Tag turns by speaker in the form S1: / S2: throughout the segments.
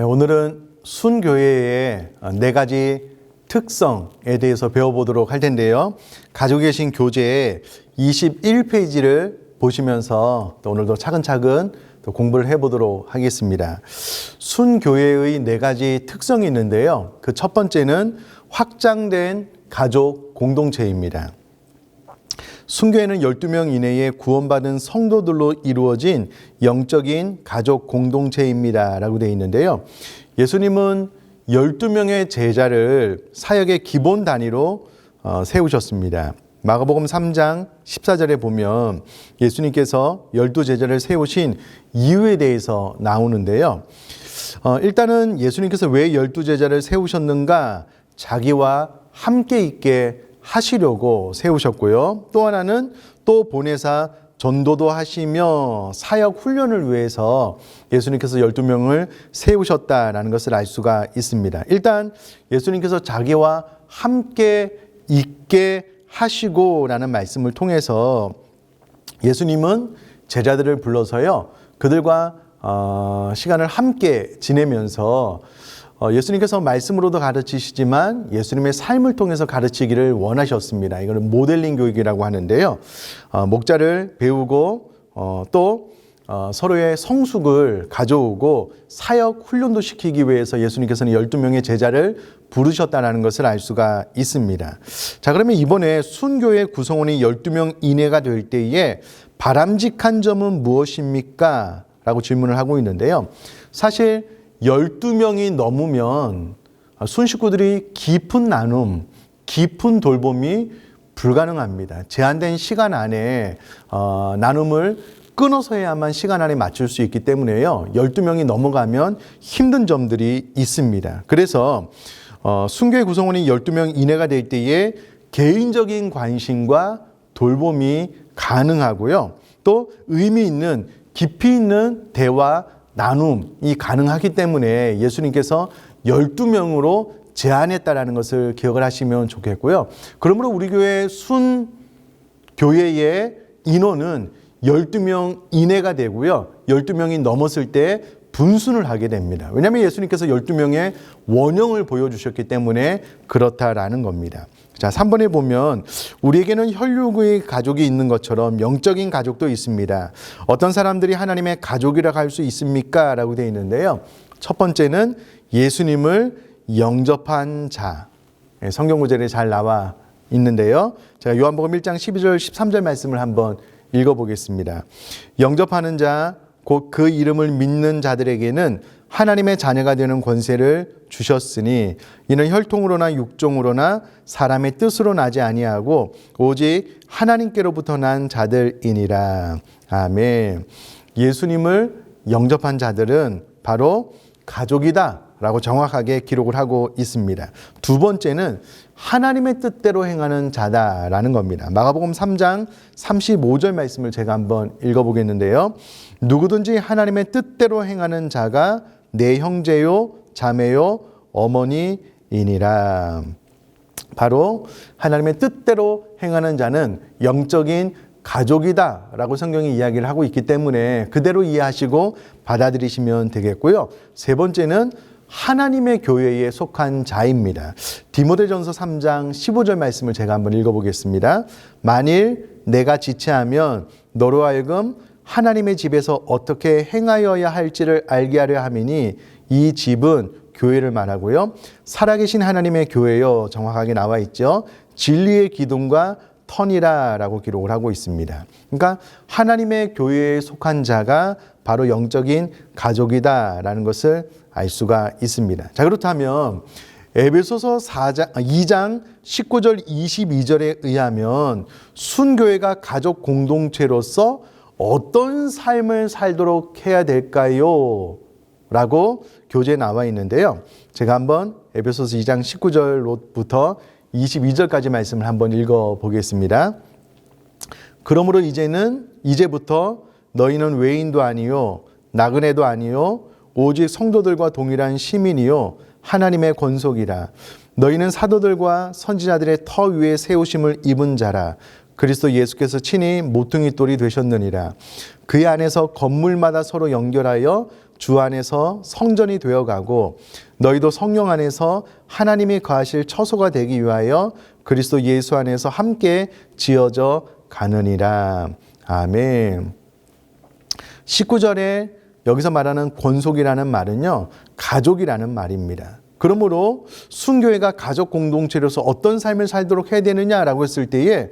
S1: 오늘은 순교회의 네 가지 특성에 대해서 배워보도록 할 텐데요. 가지고 계신 교재 21페이지를 보시면서 또 오늘도 차근차근 또 공부를 해보도록 하겠습니다. 순교회의 네 가지 특성이 있는데요. 그 첫 번째는 확장된 가족 공동체입니다. 순교회는 12명 이내에 구원받은 성도들로 이루어진 영적인 가족 공동체입니다 라고 되어 있는데요. 예수님은 12명의 제자를 사역의 기본 단위로 세우셨습니다. 마가복음 3장 14절에 보면 예수님께서 12제자를 세우신 이유에 대해서 나오는데요. 일단은 예수님께서 왜 12제자를 세우셨는가? 자기와 함께 있게 하시려고 세우셨고요. 또 하나는 또 보내사 전도도 하시며 사역 훈련을 위해서 예수님께서 12명을 세우셨다라는 것을 알 수가 있습니다. 일단 예수님께서 자기와 함께 있게 하시고 라는 말씀을 통해서 예수님은 제자들을 불러서요. 그들과 시간을 함께 지내면서 예수님께서 말씀으로도 가르치시지만 예수님의 삶을 통해서 가르치기를 원하셨습니다. 이거는 모델링 교육이라고 하는데요. 목자를 배우고 또 서로의 성숙을 가져오고 사역 훈련도 시키기 위해서 예수님께서는 12명의 제자를 부르셨다는 것을 알 수가 있습니다. 자, 그러면 이번에 순교회 구성원이 12명 이내가 될 때에 바람직한 점은 무엇입니까? 라고 질문을 하고 있는데요. 사실 12명이 넘으면 순식구들이 깊은 나눔, 깊은 돌봄이 불가능합니다. 제한된 시간 안에 나눔을 끊어서야만 시간 안에 맞출 수 있기 때문에요. 12명이 넘어가면 힘든 점들이 있습니다. 그래서 순교회 구성원이 12명 이내가 될 때에 개인적인 관심과 돌봄이 가능하고요. 또 의미 있는 깊이 있는 대화, 나눔이 가능하기 때문에 예수님께서 12명으로 제한했다라는 것을 기억을 하시면 좋겠고요. 그러므로 우리 교회 순교회의 인원은 12명 이내가 되고요. 12명이 넘었을 때 분순을 하게 됩니다. 왜냐하면 예수님께서 12명의 원형을 보여주셨기 때문에 그렇다라는 겁니다. 자, 3번에 보면 우리에게는 혈육의 가족이 있는 것처럼 영적인 가족도 있습니다. 어떤 사람들이 하나님의 가족이라고 할 수 있습니까? 라고 되어 있는데요. 첫 번째는 예수님을 영접한 자. 성경 구절에 잘 나와 있는데요. 제가 요한복음 1장 12절 13절 말씀을 한번 읽어보겠습니다. 영접하는 자, 곧 그 이름을 믿는 자들에게는 하나님의 자녀가 되는 권세를 주셨으니 이는 혈통으로나 육종으로나 사람의 뜻으로 나지 아니하고 오직 하나님께로부터 난 자들이니라. 아멘. 예수님을 영접한 자들은 바로 가족이다 라고 정확하게 기록을 하고 있습니다. 두 번째는 하나님의 뜻대로 행하는 자다라는 겁니다. 마가복음 3장 35절 말씀을 제가 한번 읽어보겠는데요. 누구든지 하나님의 뜻대로 행하는 자가 내 형제요 자매요 어머니이니라. 바로 하나님의 뜻대로 행하는 자는 영적인 가족이다 라고 성경이 이야기를 하고 있기 때문에 그대로 이해하시고 받아들이시면 되겠고요. 세 번째는 하나님의 교회에 속한 자입니다. 디모데전서 3장 15절 말씀을 제가 한번 읽어보겠습니다. 만일 내가 지체하면 너로 하여금 하나님의 집에서 어떻게 행하여야 할지를 알게 하려 함이니 이 집은 교회를 말하고요. 살아계신 하나님의 교회요 정확하게 나와 있죠. 진리의 기둥과 터니라 라고 기록을 하고 있습니다. 그러니까 하나님의 교회에 속한 자가 바로 영적인 가족이다 라는 것을 알 수가 있습니다. 자, 그렇다면 에베소서 2장 19절 22절에 의하면 순교회가 가족 공동체로서 어떤 삶을 살도록 해야 될까요? 라고 교재에 나와 있는데요. 제가 한번 에베소서 2장 19절부터 22절까지 말씀을 한번 읽어보겠습니다. 그러므로 이제부터 너희는 외인도 아니요 나그네도 아니요 오직 성도들과 동일한 시민이요 하나님의 권속이라. 너희는 사도들과 선지자들의 터 위에 세우심을 입은 자라. 그리스도 예수께서 친히 모퉁이 돌이 되셨느니라. 그의 안에서 건물마다 서로 연결하여 주 안에서 성전이 되어가고 너희도 성령 안에서 하나님이 거하실 처소가 되기 위하여 그리스도 예수 안에서 함께 지어져 가느니라. 아멘. 19절에 여기서 말하는 권속이라는 말은요, 가족이라는 말입니다. 그러므로 순교회가 가족 공동체로서 어떤 삶을 살도록 해야 되느냐라고 했을 때에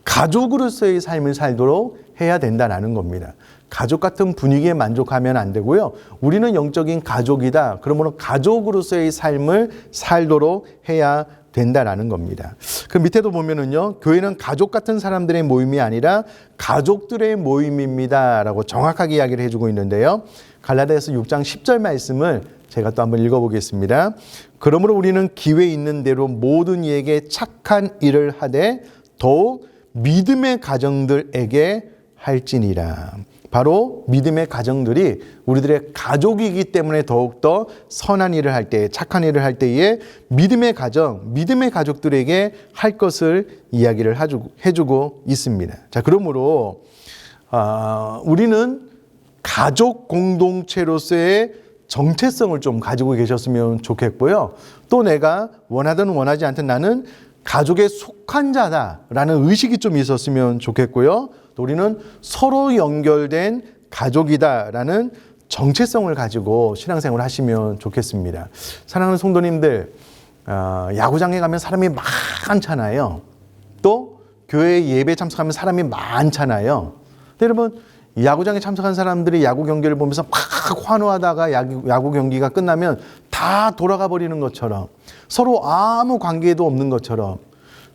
S1: 가족으로서의 삶을 살도록 해야 된다는 겁니다. 가족 같은 분위기에 만족하면 안 되고요. 우리는 영적인 가족이다. 그러므로 가족으로서의 삶을 살도록 해야 된다라는 겁니다. 그 밑에도 보면은요, 교회는 가족 같은 사람들의 모임이 아니라 가족들의 모임입니다라고 정확하게 이야기를 해주고 있는데요. 갈라디아서 6장 10절 말씀을 제가 또 한번 읽어보겠습니다. 그러므로 우리는 기회 있는 대로 모든 이에게 착한 일을 하되 더욱 믿음의 가정들에게 할지니라. 바로 믿음의 가정들이 우리들의 가족이기 때문에 더욱더 선한 일을 할 때, 착한 일을 할 때에 믿음의 가정, 믿음의 가족들에게 할 것을 이야기를 해주고 있습니다. 자, 그러므로 우리는 가족 공동체로서의 정체성을 좀 가지고 계셨으면 좋겠고요. 또 내가 원하든 원하지 않든 나는 가족에 속한 자다라는 의식이 좀 있었으면 좋겠고요. 또 우리는 서로 연결된 가족이다라는 정체성을 가지고 신앙생활을 하시면 좋겠습니다. 사랑하는 성도님들, 야구장에 가면 사람이 많잖아요. 또 교회 예배 참석하면 사람이 많잖아요. 근데 여러분, 야구장에 참석한 사람들이 야구 경기를 보면서 막 환호하다가 야구 경기가 끝나면 다 돌아가 버리는 것처럼, 서로 아무 관계도 없는 것처럼,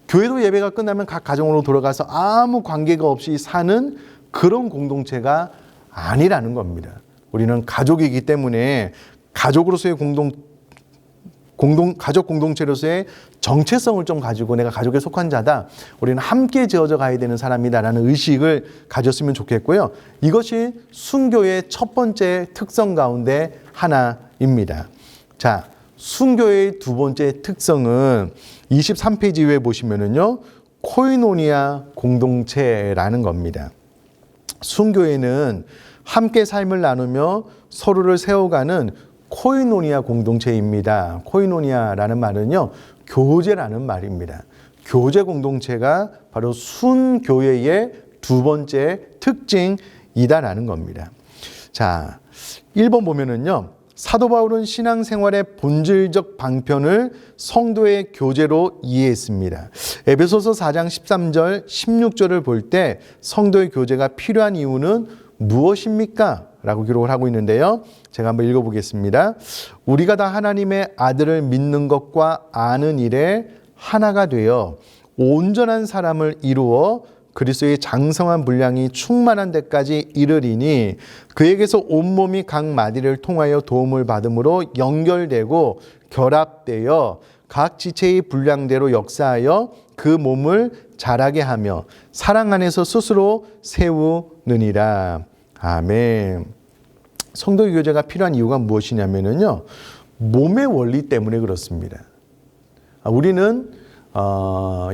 S1: 교회도 예배가 끝나면 각 가정으로 돌아가서 아무 관계가 없이 사는 그런 공동체가 아니라는 겁니다. 우리는 가족이기 때문에 가족으로서의 가족 공동체로서의 정체성을 좀 가지고 내가 가족에 속한 자다, 우리는 함께 지어져 가야 되는 사람이다라는 의식을 가졌으면 좋겠고요. 이것이 순교의 첫 번째 특성 가운데 하나입니다. 자, 순교의 두 번째 특성은 23페이지 위에 보시면은요, 코이노니아 공동체라는 겁니다. 순교회는 함께 삶을 나누며 서로를 세워가는 코이노니아 공동체입니다. 코이노니아라는 말은요, 교제라는 말입니다. 교제 공동체가 바로 순교회의 두 번째 특징이다라는 겁니다. 자, 1번 보면은요, 사도 바울은 신앙생활의 본질적 방편을 성도의 교제로 이해했습니다. 에베소서 4장 13절, 16절을 볼 때 성도의 교제가 필요한 이유는 무엇입니까? 라고 기록을 하고 있는데요. 제가 한번 읽어보겠습니다. 우리가 다 하나님의 아들을 믿는 것과 아는 일에 하나가 되어 온전한 사람을 이루어 그리스도의 장성한 분량이 충만한 데까지 이르리니 그에게서 온몸이 각 마디를 통하여 도움을 받음으로 연결되고 결합되어 각 지체의 분량대로 역사하여 그 몸을 자라게 하며 사랑 안에서 스스로 세우느니라. 아멘. 성도의 교제가 필요한 이유가 무엇이냐면요, 몸의 원리 때문에 그렇습니다. 우리는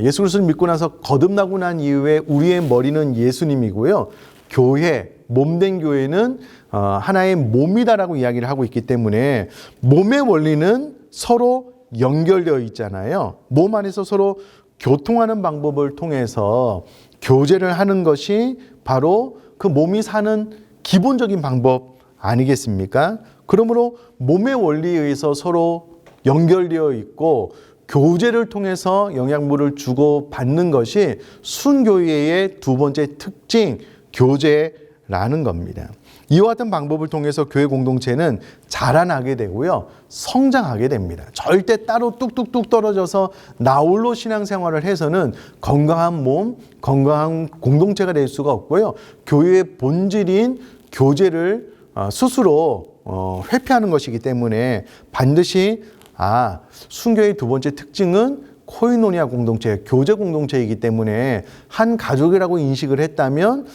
S1: 예수 그리스도를 믿고 나서 거듭나고 난 이후에 우리의 머리는 예수님이고요. 교회, 몸된 교회는 하나의 몸이다라고 이야기를 하고 있기 때문에 몸의 원리는 서로 연결되어 있잖아요. 몸 안에서 서로 교통하는 방법을 통해서 교제를 하는 것이 바로 그 몸이 사는 기본적인 방법 아니겠습니까? 그러므로 몸의 원리에 의해서 서로 연결되어 있고 교제를 통해서 영양분을 주고 받는 것이 순교회의 두 번째 특징, 교제라는 겁니다. 이와 같은 방법을 통해서 교회 공동체는 자라나게 되고요, 성장하게 됩니다. 절대 따로 뚝뚝뚝 떨어져서 나홀로 신앙생활을 해서는 건강한 몸, 건강한 공동체가 될 수가 없고요. 교회의 본질인 교제를 스스로 회피하는 것이기 때문에 반드시 순교의 두 번째 특징은 코이노니아 공동체, 교제 공동체이기 때문에 한 가족이라고 인식을 했다면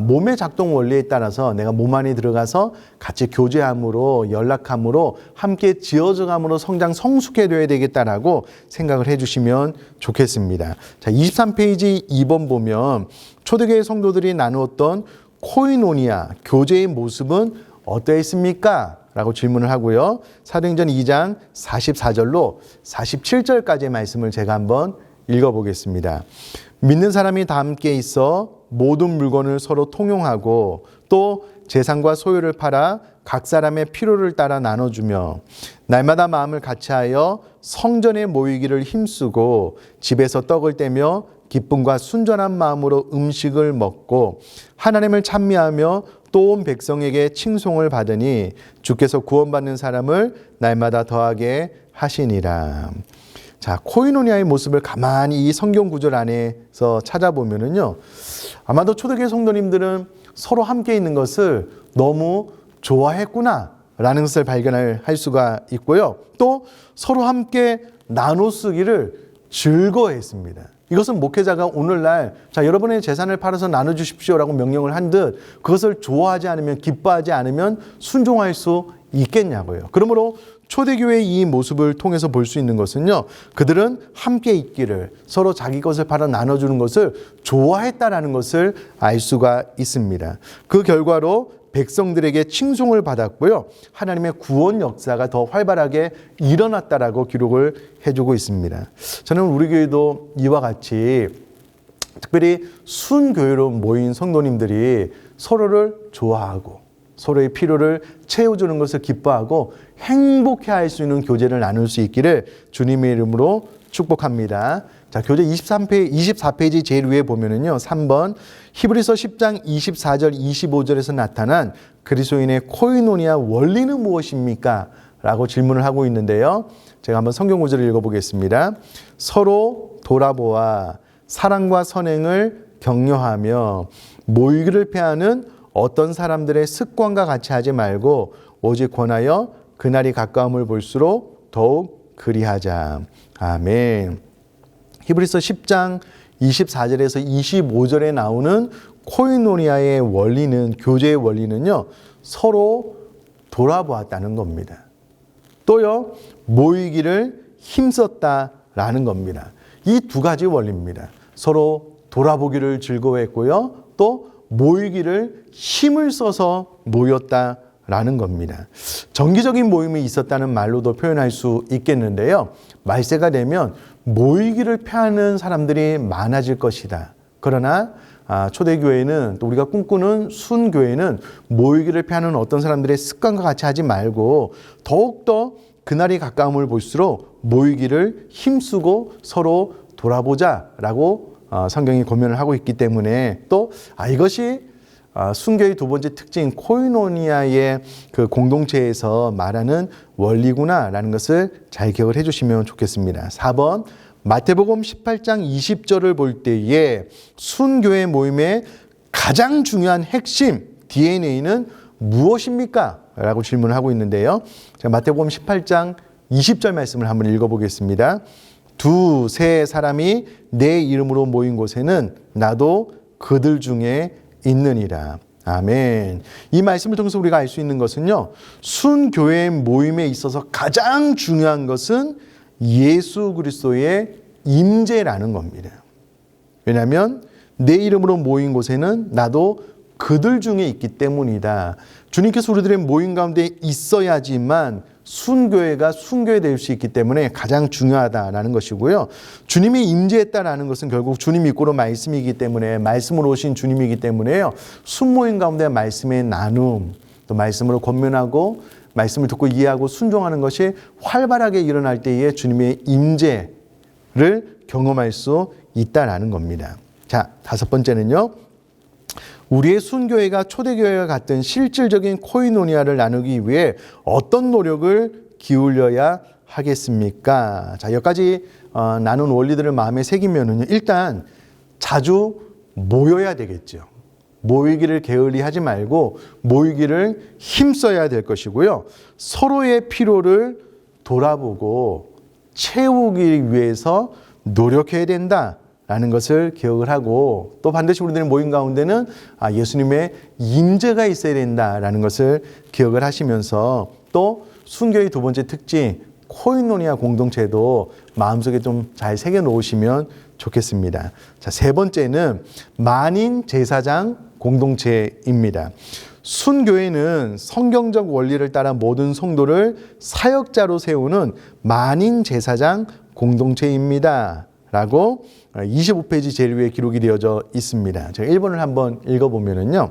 S1: 몸의 작동 원리에 따라서 내가 몸 안에 들어가서 같이 교제함으로, 연락함으로, 함께 지어져감으로 성장 성숙해져야 되겠다라고 생각을 해주시면 좋겠습니다. 자, 23페이지 2번 보면 초대교회 성도들이 나누었던 코이노니아, 교제의 모습은 어떠했습니까? 라고 질문을 하고요. 사도행전 2장 44절로 47절까지의 말씀을 제가 한번 읽어보겠습니다. 믿는 사람이 다 함께 있어 모든 물건을 서로 통용하고 또 재산과 소유를 팔아 각 사람의 필요를 따라 나눠주며 날마다 마음을 같이하여 성전에 모이기를 힘쓰고 집에서 떡을 떼며 기쁨과 순전한 마음으로 음식을 먹고 하나님을 찬미하며 또 온 백성에게 칭송을 받으니 주께서 구원받는 사람을 날마다 더하게 하시니라. 자, 코이노니아의 모습을 가만히 이 성경 구절 안에서 찾아보면은요, 아마도 초대교회 성도님들은 서로 함께 있는 것을 너무 좋아했구나라는 것을 발견할 수가 있고요. 또 서로 함께 나눠 쓰기를 즐거워했습니다. 이것은 목회자가 오늘날 자, 여러분의 재산을 팔아서 나눠주십시오라고 명령을 한 듯 그것을 좋아하지 않으면, 기뻐하지 않으면 순종할 수 있겠냐고요. 그러므로 초대교회의 이 모습을 통해서 볼 수 있는 것은요, 그들은 함께 있기를, 서로 자기 것을 팔아 나눠주는 것을 좋아했다라는 것을 알 수가 있습니다. 그 결과로 백성들에게 칭송을 받았고요, 하나님의 구원 역사가 더 활발하게 일어났다라고 기록을 해주고 있습니다. 저는 우리 교회도 이와 같이 특별히 순교회로 모인 성도님들이 서로를 좋아하고 서로의 필요를 채워주는 것을 기뻐하고 행복해할 수 있는 교제를 나눌 수 있기를 주님의 이름으로 축복합니다. 자, 교재 24페이지 제일 위에 보면은요, 3번 히브리서 10장 24절 25절에서 나타난 그리스도인의 코이노니아 원리는 무엇입니까? 라고 질문을 하고 있는데요. 제가 한번 성경 구절을 읽어보겠습니다. 서로 돌아보아 사랑과 선행을 격려하며 모이기를 패하는 어떤 사람들의 습관과 같이 하지 말고 오직 권하여 그날이 가까움을 볼수록 더욱 그리하자. 아멘. 히브리서 10장 24절에서 25절에 나오는 코이노니아의 원리는, 교제의 원리는요, 서로 돌아보았다는 겁니다. 또요, 모이기를 힘썼다라는 겁니다. 이 두 가지 원리입니다. 서로 돌아보기를 즐거워했고요, 또 모이기를 힘을 써서 모였다라는 겁니다. 정기적인 모임이 있었다는 말로도 표현할 수 있겠는데요. 말세가 되면 모이기를 패하는 사람들이 많아질 것이다. 그러나 초대교회는, 또 우리가 꿈꾸는 순교회는 모이기를 패하는 어떤 사람들의 습관과 같이 하지 말고 더욱더 그날이 가까움을 볼수록 모이기를 힘쓰고 서로 돌아보자라고 성경이 권면을 하고 있기 때문에 또 이것이 순교의 두 번째 특징 코이노니아의 그 공동체에서 말하는 원리구나라는 것을 잘 기억을 해주시면 좋겠습니다. 4번 마태복음 18장 20절을 볼 때에 순교회 모임의 가장 중요한 핵심 DNA는 무엇입니까? 라고 질문을 하고 있는데요. 제가 마태복음 18장 20절 말씀을 한번 읽어보겠습니다. 두세 사람이 내 이름으로 모인 곳에는 나도 그들 중에 있느니라. 아멘. 이 말씀을 통해서 우리가 알 수 있는 것은요, 순교회 모임에 있어서 가장 중요한 것은 예수 그리스도의 임재라는 겁니다. 왜냐하면 내 이름으로 모인 곳에는 나도 그들 중에 있기 때문이다. 주님께서 우리들의 모임 가운데 있어야지만 순교회가 순교회 될 수 있기 때문에 가장 중요하다라는 것이고요. 주님이 임재했다라는 것은 결국 주님 이꼬로 말씀이기 때문에, 말씀으로 오신 주님이기 때문에요. 순모임 가운데 말씀의 나눔, 또 말씀으로 권면하고 말씀을 듣고 이해하고 순종하는 것이 활발하게 일어날 때에 주님의 임재를 경험할 수 있다라는 겁니다. 자, 다섯 번째는요. 우리의 순교회가 초대교회와 같은 실질적인 코이노니아를 나누기 위해 어떤 노력을 기울여야 하겠습니까? 자, 여기까지 나눈 원리들을 마음에 새기면은요, 일단 자주 모여야 되겠죠. 모이기를 게을리 하지 말고 모이기를 힘써야 될 것이고요. 서로의 필요를 돌아보고 채우기 위해서 노력해야 된다. 라는 것을 기억을 하고, 또 반드시 우리들의 모임 가운데는 예수님의 임재가 있어야 된다라는 것을 기억을 하시면서, 또 순교의 두 번째 특징 코이노니아 공동체도 마음속에 좀 잘 새겨 놓으시면 좋겠습니다. 자, 세 번째는 만인 제사장 공동체입니다. 순교회는 성경적 원리를 따라 모든 성도를 사역자로 세우는 만인 제사장 공동체입니다. 라고 25페이지 제일 위에 기록이 되어져 있습니다. 제가 1번을 한번 읽어보면은요.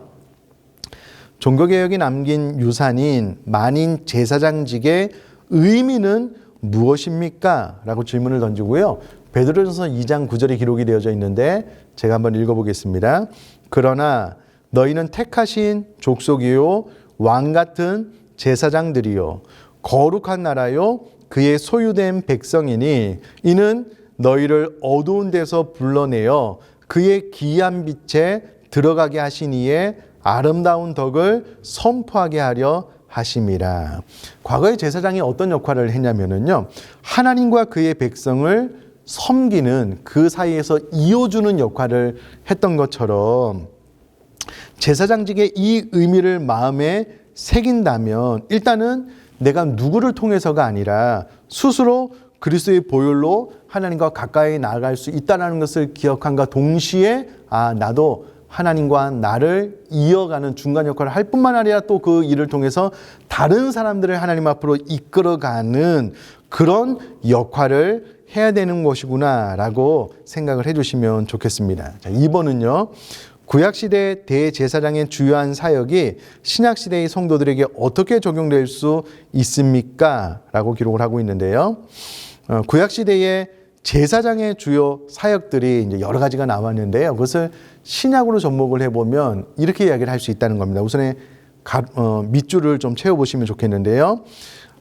S1: 종교개혁이 남긴 유산인 만인 제사장직의 의미는 무엇입니까? 라고 질문을 던지고요. 베드로전서 2장 9절에 기록이 되어져 있는데 제가 한번 읽어보겠습니다. 그러나 너희는 택하신 족속이요 왕 같은 제사장들이요 거룩한 나라요 그의 소유된 백성이니 이는 너희를 어두운 데서 불러내어 그의 기이한 빛에 들어가게 하신 이의 아름다운 덕을 선포하게 하려 하심이라. 과거의 제사장이 어떤 역할을 했냐면요. 하나님과 그의 백성을 섬기는 그 사이에서 이어주는 역할을 했던 것처럼 제사장직의 이 의미를 마음에 새긴다면 일단은 내가 누구를 통해서가 아니라 스스로 그리스도의 보혈로 하나님과 가까이 나아갈 수 있다는 것을 기억함과 동시에 나도 하나님과 나를 이어가는 중간 역할을 할 뿐만 아니라 또 그 일을 통해서 다른 사람들을 하나님 앞으로 이끌어가는 그런 역할을 해야 되는 것이구나 라고 생각을 해주시면 좋겠습니다. 자, 2번은요. 구약시대 대제사장의 주요한 사역이 신약시대의 성도들에게 어떻게 적용될 수 있습니까? 라고 기록을 하고 있는데요. 구약시대의 제사장의 주요 사역들이 이제 여러 가지가 나왔는데요. 그것을 신약으로 접목을 해보면 이렇게 이야기를 할 수 있다는 겁니다. 우선에 밑줄을 좀 채워보시면 좋겠는데요.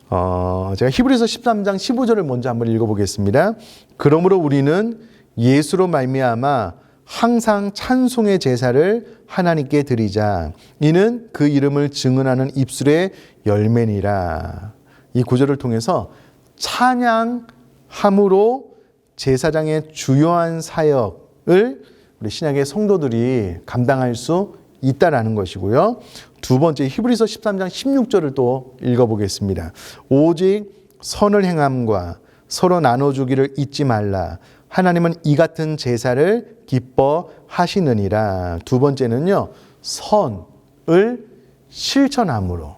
S1: 제가 히브리서 13장 15절을 먼저 한번 읽어보겠습니다. 그러므로 우리는 예수로 말미암아 항상 찬송의 제사를 하나님께 드리자. 이는 그 이름을 증언하는 입술의 열매니라. 이 구절을 통해서 찬양함으로 제사장의 주요한 사역을 우리 신약의 성도들이 감당할 수 있다라는 것이고요. 두 번째 히브리서 13장 16절을 또 읽어보겠습니다. 오직 선을 행함과 서로 나눠주기를 잊지 말라. 하나님은 이 같은 제사를 기뻐하시느니라. 두 번째는요. 선을 실천함으로.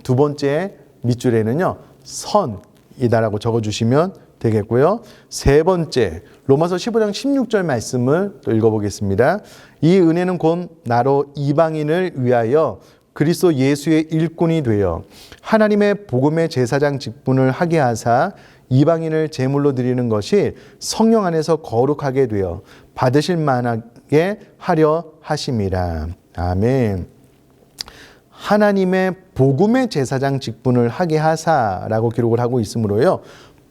S1: 두 번째 밑줄에는요. 선이다라고 적어주시면 되겠고요. 세 번째 로마서 15장 16절 말씀을 또 읽어보겠습니다. 이 은혜는 곧 나로 이방인을 위하여 그리스도 예수의 일꾼이 되어 하나님의 복음의 제사장 직분을 하게 하사 이방인을 제물로 드리는 것이 성령 안에서 거룩하게 되어 받으실 만하게 하려 하심이라. 아멘. 하나님의 복음의 제사장 직분을 하게 하사라고 기록을 하고 있으므로요.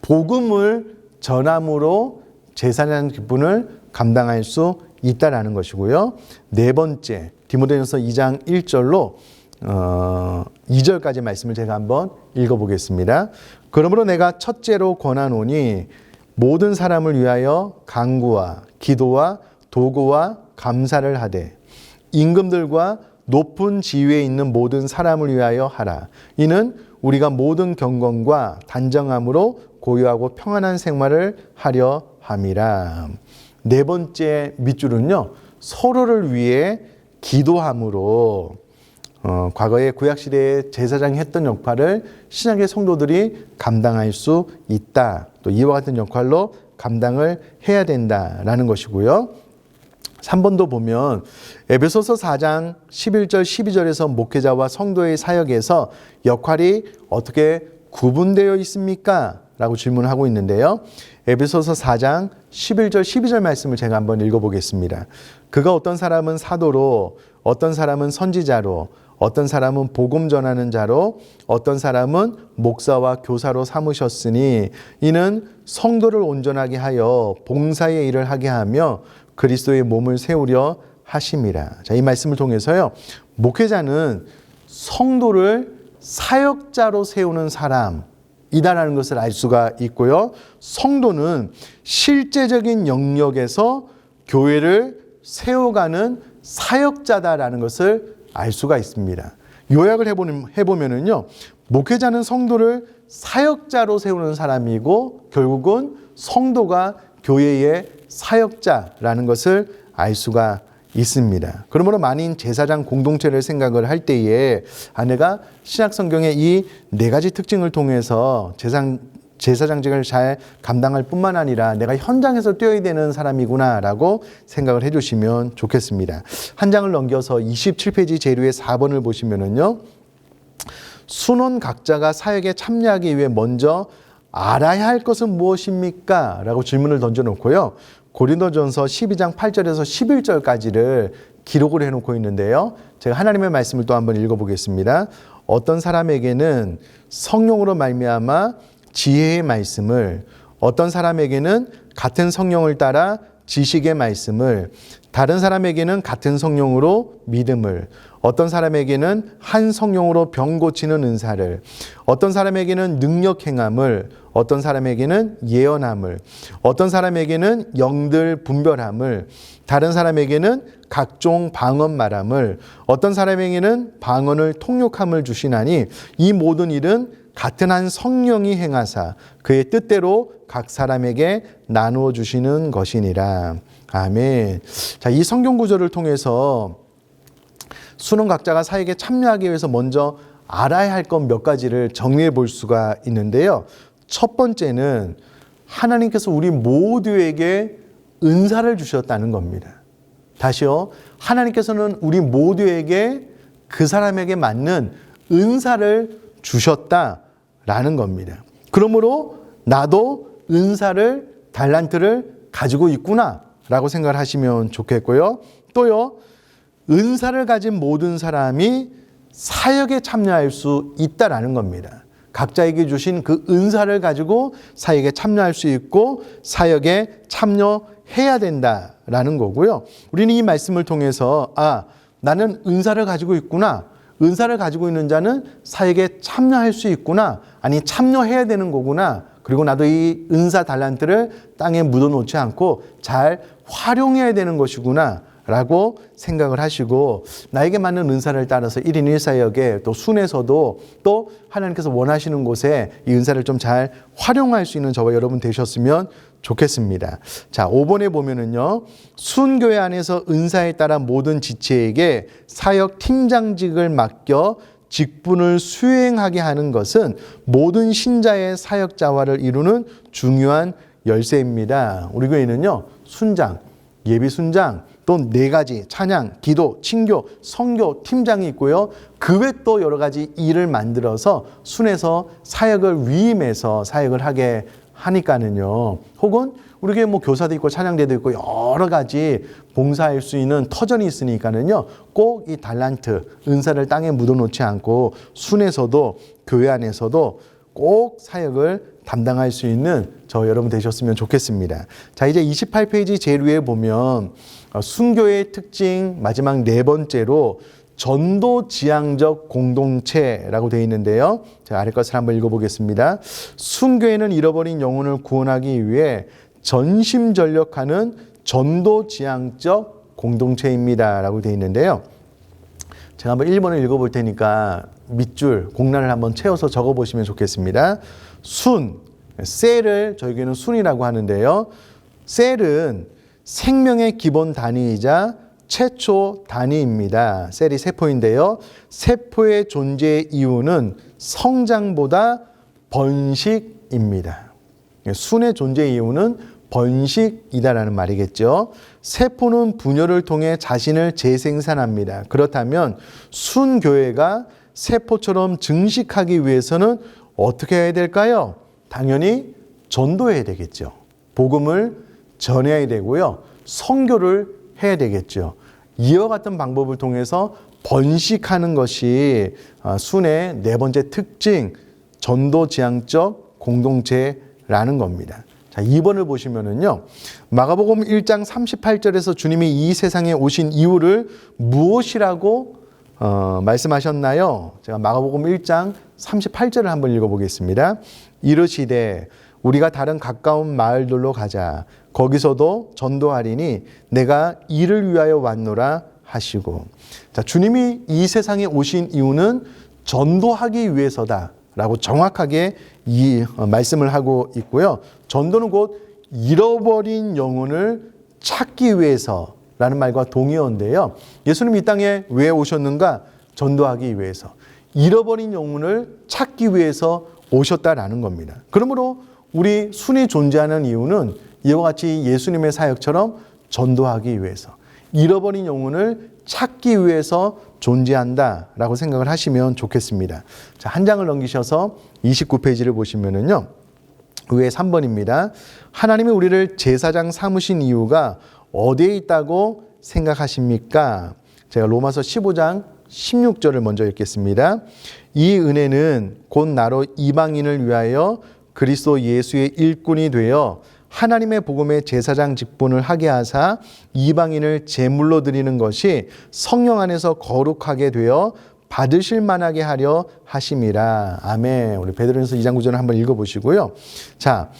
S1: 복음을 전함으로 제사장 직분을 감당할 수 있다라는 것이고요. 네 번째 디모데전서 2장 1절로 2절까지 말씀을 제가 한번 읽어보겠습니다. 그러므로 내가 첫째로 권하노니 모든 사람을 위하여 간구와 기도와 도구와 감사를 하되 임금들과 높은 지위에 있는 모든 사람을 위하여 하라. 이는 우리가 모든 경건과 단정함으로 고요하고 평안한 생활을 하려 함이라. 네 번째 밑줄은요. 서로를 위해 기도함으로 과거의 구약시대의 제사장이 했던 역할을 신약의 성도들이 감당할 수 있다. 또 이와 같은 역할로 감당을 해야 된다라는 것이고요. 3번도 보면 에베소서 4장 11절 12절에서 목회자와 성도의 사역에서 역할이 어떻게 구분되어 있습니까? 라고 질문을 하고 있는데요. 에베소서 4장 11절 12절 말씀을 제가 한번 읽어보겠습니다. 그가 어떤 사람은 사도로, 어떤 사람은 선지자로, 어떤 사람은 복음 전하는 자로, 어떤 사람은 목사와 교사로 삼으셨으니 이는 성도를 온전하게 하여 봉사의 일을 하게 하며 그리스도의 몸을 세우려 하심이라. 자, 이 말씀을 통해서요. 목회자는 성도를 사역자로 세우는 사람이다라는 것을 알 수가 있고요. 성도는 실제적인 영역에서 교회를 세워가는 사역자다라는 것을 알 수가 있습니다. 요약을 해보면은요. 목회자는 성도를 사역자로 세우는 사람이고 결국은 성도가 교회의 사역자라는 것을 알 수가 있습니다. 그러므로 만인 제사장 공동체를 생각을 할 때에 내가 신약 성경의 이 네 가지 특징을 통해서 제사장직을 잘 감당할 뿐만 아니라 내가 현장에서 뛰어야 되는 사람이구나라고 생각을 해주시면 좋겠습니다. 한 장을 넘겨서 27페이지 제류의 4번을 보시면은요. 순원 각자가 사역에 참여하기 위해 먼저 알아야 할 것은 무엇입니까? 라고 질문을 던져놓고요. 고린도전서 12장 8절에서 11절까지를 기록을 해놓고 있는데요. 제가 하나님의 말씀을 또 한번 읽어보겠습니다. 어떤 사람에게는 성령으로 말미암아 지혜의 말씀을, 어떤 사람에게는 같은 성령을 따라 지식의 말씀을, 다른 사람에게는 같은 성령으로 믿음을, 어떤 사람에게는 한 성령으로 병 고치는 은사를, 어떤 사람에게는 능력 행함을, 어떤 사람에게는 예언함을, 어떤 사람에게는 영들 분별함을, 다른 사람에게는 각종 방언 말함을, 어떤 사람에게는 방언을 통역함을 주시나니 이 모든 일은 같은 한 성령이 행하사 그의 뜻대로 각 사람에게 나누어 주시는 것이니라. 아멘. 자, 이 성경 구절을 통해서 순원 각자가 사역에 참여하기 위해서 먼저 알아야 할 것 몇 가지를 정리해 볼 수가 있는데요. 첫 번째는 하나님께서 우리 모두에게 은사를 주셨다는 겁니다. 다시요. 하나님께서는 우리 모두에게 그 사람에게 맞는 은사를 주셨다라는 겁니다. 그러므로 나도 은사를, 달란트를 가지고 있구나라고 생각을 하시면 좋겠고요. 또요. 은사를 가진 모든 사람이 사역에 참여할 수 있다라는 겁니다. 각자에게 주신 그 은사를 가지고 사역에 참여할 수 있고 사역에 참여해야 된다라는 거고요. 우리는 이 말씀을 통해서 나는 은사를 가지고 있구나. 은사를 가지고 있는 자는 사역에 참여할 수 있구나. 아니 참여해야 되는 거구나. 그리고 나도 이 은사 달란트를 땅에 묻어놓지 않고 잘 활용해야 되는 것이구나 라고 생각을 하시고 나에게 맞는 은사를 따라서 1인 1사역에 또 순에서도 또 하나님께서 원하시는 곳에 이 은사를 좀 잘 활용할 수 있는 저와 여러분 되셨으면 좋겠습니다. 자, 5번에 보면은요. 순교회 안에서 은사에 따라 모든 지체에게 사역 팀장직을 맡겨 직분을 수행하게 하는 것은 모든 신자의 사역 자화를 이루는 중요한 열쇠입니다. 우리 교회는요. 순장, 예비 순장, 또 4가지 찬양, 기도, 친교, 선교 팀장이 있고요. 그 외 또 여러 가지 일을 만들어서 순에서 사역을 위임해서 사역을 하게 하니까는요. 혹은 우리 교회 교사도 있고 찬양대도 있고 여러 가지 봉사할 수 있는 터전이 있으니까는요. 꼭 이 달란트, 은사를 땅에 묻어놓지 않고 순에서도 교회 안에서도 꼭 사역을 담당할 수 있는 저 여러분 되셨으면 좋겠습니다. 자, 이제 28페이지 제일 위에 보면 순교의 특징 마지막 4번째로 전도지향적 공동체라고 되어 있는데요. 제가 아래 것을 한번 읽어보겠습니다. 순교회는 잃어버린 영혼을 구원하기 위해 전심전력하는 전도지향적 공동체입니다. 라고 되어 있는데요. 제가 한번 1번을 읽어볼 테니까 밑줄, 공란을 한번 채워서 적어보시면 좋겠습니다. 순, 셀을 저희에게는 순이라고 하는데요. 셀은 생명의 기본 단위이자 최초 단위입니다. 셀이 세포인데요. 세포의 존재의 이유는 성장보다 번식입니다. 순의 존재의 이유는 번식이다라는 말이겠죠. 세포는 분열을 통해 자신을 재생산합니다. 그렇다면 순교회가 세포처럼 증식하기 위해서는 어떻게 해야 될까요? 당연히 전도해야 되겠죠. 복음을 전해야 되고요. 선교를 해야 되겠죠. 이와 같은 방법을 통해서 번식하는 것이 순의 4번째 특징, 전도지향적 공동체라는 겁니다. 자, 2번을 보시면은요. 마가복음 1장 38절에서 주님이 이 세상에 오신 이유를 무엇이라고 말씀하셨나요? 제가 마가복음 1장 38절을 한번 읽어보겠습니다. 이르시되 우리가 다른 가까운 마을들로 가자. 거기서도 전도하리니 내가 이를 위하여 왔노라 하시고. 자, 주님이 이 세상에 오신 이유는 전도하기 위해서다라고 정확하게 이 말씀을 하고 있고요. 전도는 곧 잃어버린 영혼을 찾기 위해서 라는 말과 동의어인데요. 예수님 이 땅에 왜 오셨는가? 전도하기 위해서. 잃어버린 영혼을 찾기 위해서 오셨다라는 겁니다. 그러므로 우리 순이 존재하는 이유는 이와 같이 예수님의 사역처럼 전도하기 위해서, 잃어버린 영혼을 찾기 위해서 존재한다라고 생각을 하시면 좋겠습니다. 자, 한 장을 넘기셔서 29페이지를 보시면은요. 위에 3번입니다. 하나님이 우리를 제사장 삼으신 이유가 어디에 있다고 생각하십니까? 제가 로마서 15장 16절을 먼저 읽겠습니다. 이 은혜는 곧 나로 이방인을 위하여 그리스도 예수의 일꾼이 되어 하나님의 복음의 제사장 직분을 하게 하사 이방인을 제물로 드리는 것이 성령 안에서 거룩하게 되어 받으실 만하게 하려 하심이라. 아멘. 우리 베드로전서 2장 9절을 한번 읽어보시고요. 자,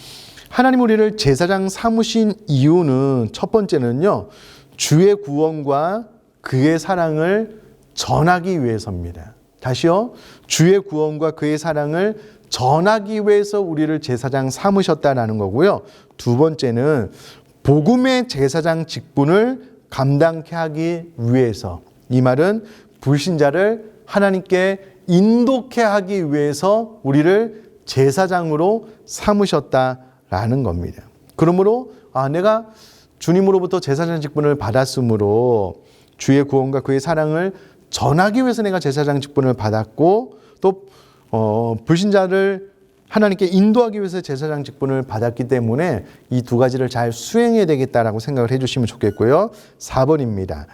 S1: 하나님 우리를 제사장 삼으신 이유는 첫 번째는요, 주의 구원과 그의 사랑을 전하기 위해서입니다. 다시요, 주의 구원과 그의 사랑을 전하기 위해서 우리를 제사장 삼으셨다라는 거고요. 두 번째는 복음의 제사장 직분을 감당케 하기 위해서, 이 말은 불신자를 하나님께 인도케 하기 위해서 우리를 제사장으로 삼으셨다라는 겁니다. 그러므로 내가 주님으로부터 제사장 직분을 받았으므로 주의 구원과 그의 사랑을 전하기 위해서 내가 제사장 직분을 받았고, 또 불신자를 하나님께 인도하기 위해서 제사장 직분을 받았기 때문에 이 두 가지를 잘 수행해야 되겠다라고 생각을 해주시면 좋겠고요. 4번입니다.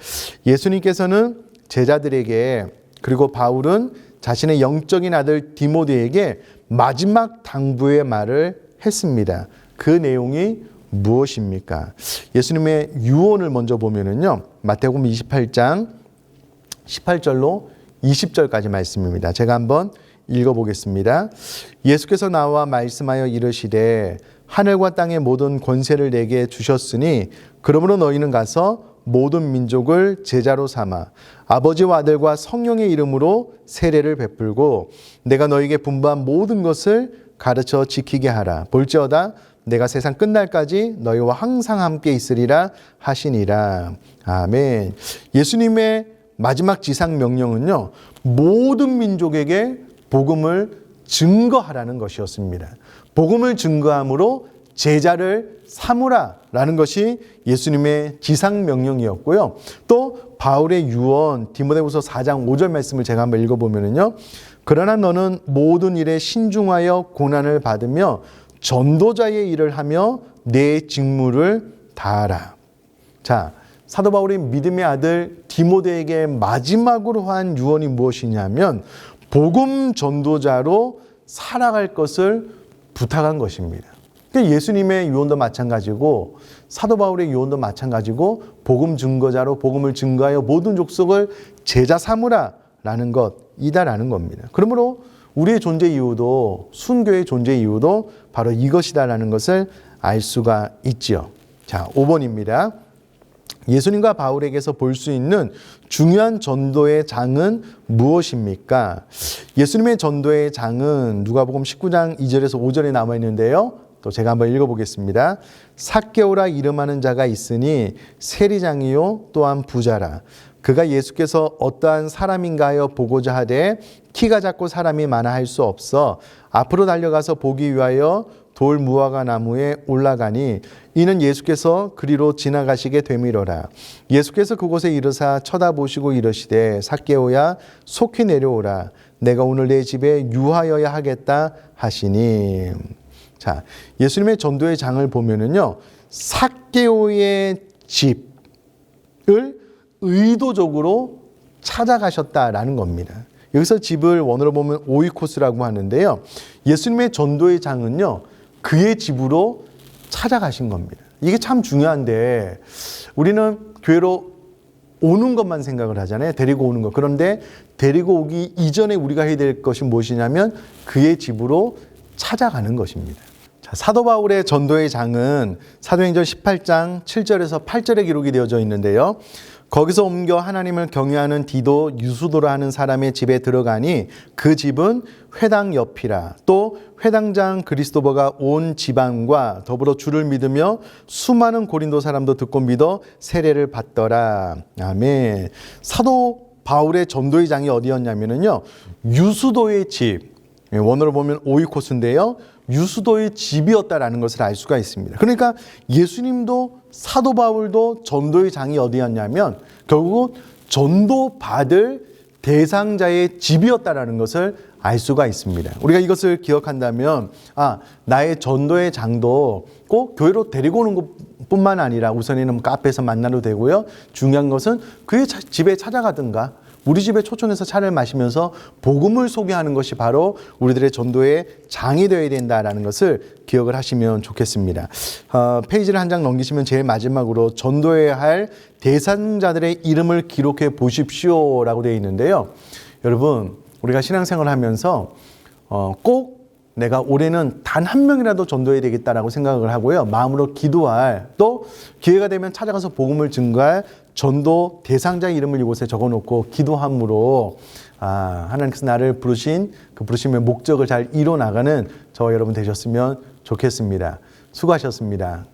S1: 예수님께서는 제자들에게, 그리고 바울은 자신의 영적인 아들 디모데에게 마지막 당부의 말을 했습니다. 그 내용이 무엇입니까? 예수님의 유언을 먼저 보면은요, 마태복음 28장 18절로 20절까지 말씀입니다. 제가 한번 읽어보겠습니다. 예수께서 나와 말씀하여 이르시되 하늘과 땅의 모든 권세를 내게 주셨으니 그러므로 너희는 가서 모든 민족을 제자로 삼아 아버지와 아들과 성령의 이름으로 세례를 베풀고 내가 너희에게 분부한 모든 것을 가르쳐 지키게 하라. 볼지어다 내가 세상 끝날까지 너희와 항상 함께 있으리라 하시니라. 아멘. 예수님의 마지막 지상 명령은요, 모든 민족에게 복음을 증거하라는 것이었습니다. 복음을 증거함으로 제자를 삼으라라는 것이 예수님의 지상 명령이었고요. 또 바울의 유언 디모데후서 4장 5절 말씀을 제가 한번 읽어보면은요, 그러나 너는 모든 일에 신중하여 고난을 받으며 전도자의 일을 하며 내 직무를 다하라. 자, 사도 바울이 믿음의 아들 디모데에게 마지막으로 한 유언이 무엇이냐면 복음 전도자로 살아갈 것을 부탁한 것입니다. 예수님의 유언도 마찬가지고 사도 바울의 유언도 마찬가지고 복음 증거자로 복음을 증거하여 모든 족속을 제자 삼으라라는 것이다라는 겁니다. 그러므로 우리의 존재 이유도, 순교의 존재 이유도 바로 이것이다라는 것을 알 수가 있지요. 자, 5번입니다. 예수님과 바울에게서 볼 수 있는 중요한 전도의 장은 무엇입니까? 예수님의 전도의 장은 누가복음 19장 2절에서 5절에 남아 있는데요. 또 제가 한번 읽어보겠습니다. 삭개오라 이름하는 자가 있으니 세리장이요 또한 부자라. 그가 예수께서 어떠한 사람인가 하여 보고자 하되 키가 작고 사람이 많아 할 수 없어 앞으로 달려가서 보기 위하여 돌 무화과 나무에 올라가니 이는 예수께서 그리로 지나가시게 되미러라. 예수께서 그곳에 이르사 쳐다보시고 이르시되 삭개오야 속히 내려오라. 내가 오늘 내 집에 유하여야 하겠다 하시니. 자, 예수님의 전도의 장을 보면은요, 삭개오의 집을 의도적으로 찾아가셨다라는 겁니다. 여기서 집을 원어로 보면 오이코스라고 하는데요. 예수님의 전도의 장은요, 그의 집으로 찾아가신 겁니다. 이게 참 중요한데 우리는 교회로 오는 것만 생각을 하잖아요. 데리고 오는 것. 그런데 데리고 오기 이전에 우리가 해야 될 것이 무엇이냐면 그의 집으로 찾아가는 것입니다. 자, 사도 바울의 전도의 장은 사도행전 18장 7절에서 8절에 기록이 되어져 있는데요. 거기서 옮겨 하나님을 경외하는 디도 유수도라 하는 사람의 집에 들어가니 그 집은 회당 옆이라. 또 회당장 그리스도버가 온 지방과 더불어 주를 믿으며 수많은 고린도 사람도 듣고 믿어 세례를 받더라. 아멘. 사도 바울의 전도의 장이 어디였냐면요, 유수도의 집, 원어로 보면 오이코스인데요, 유수도의 집이었다라는 것을 알 수가 있습니다. 그러니까 예수님도 사도 바울도 전도의 장이 어디였냐면 결국 전도 받을 대상자의 집이었다라는 것을 알 수가 있습니다. 우리가 이것을 기억한다면 나의 전도의 장도 꼭 교회로 데리고 오는 것뿐만 아니라 우선에는 카페에서 만나도 되고요. 중요한 것은 그의 집에 찾아가든가 우리 집에 초청해서 차를 마시면서 복음을 소개하는 것이 바로 우리들의 전도의 장이 되어야 된다는 것을 기억을 하시면 좋겠습니다. 페이지를 한 장 넘기시면 제일 마지막으로 전도해야 할 대상자들의 이름을 기록해 보십시오라고 되어 있는데요. 여러분, 우리가 신앙생활을 하면서 꼭 내가 올해는 단 한 명이라도 전도해야 되겠다라고 생각을 하고요. 마음으로 기도할, 또 기회가 되면 찾아가서 복음을 증거할 전도 대상자의 이름을 이곳에 적어놓고 기도함으로 하나님께서 나를 부르신 그 부르심의 목적을 잘 이뤄나가는 저와 여러분 되셨으면 좋겠습니다. 수고하셨습니다.